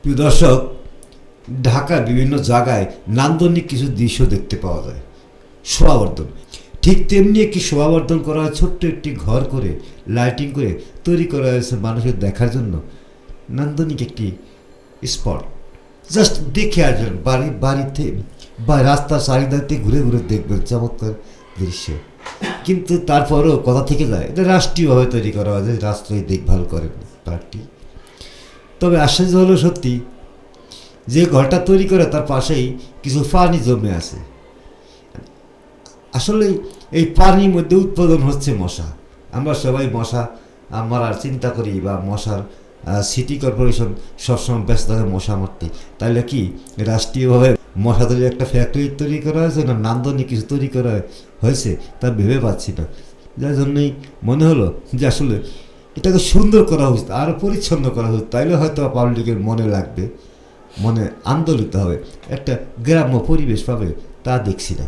প্রিয় দর্শক, ঢাকার বিভিন্ন জায়গায় নান্দনিক কিছু দৃশ্য দেখতে পাওয়া যায়। শোভাবর্ধন, ঠিক তেমনি একটি শোভাবর্ধন করা হয় ছোট্ট একটি ঘর করে, লাইটিং করে তৈরি করা হয়েছে মানুষের দেখার জন্য নান্দনিক একটি স্পট। জাস্ট দেখে আসবেন, বাড়িতে বা রাস্তার চারিদিকে ঘুরে ঘুরে দেখবেন, চমৎকার দৃশ্য। কিন্তু তারপরেও কথা থেকে যায়, এটা রাষ্ট্রীয়ভাবে তৈরি করা হয়, রাষ্ট্রই দেখভাল করেন পার্টি। তবে আশ্চর্য হলো সত্যি, যে ঘরটা তৈরি করে তার পাশেই কিছু পানি জমে আছে। আসলে এই পানির মধ্যে উৎপাদন হচ্ছে মশা। আমরা সবাই মশা মারার চিন্তা করি, বা মশার সিটি কর্পোরেশন সবসময় ব্যস্ত থাকে মশা মারতে। তাহলে কি রাষ্ট্রীয়ভাবে মশা তৈরি একটা ফ্যাক্টরি তৈরি করা হয়েছে, না নান্দনিক কিছু তৈরি করা হয়েছে, তা ভেবে পাচ্ছি না। যার জন্যই মনে হলো যে আসলে এটাকে সুন্দর করা উচিত, আরও পরিচ্ছন্ন করা উচিত। তাইলে হয়তো পাবলিকের মনে লাগবে, মনে আন্দোলিত হবে, একটা গ্রাম্য পরিবেশ পাবে। তা দেখছি না।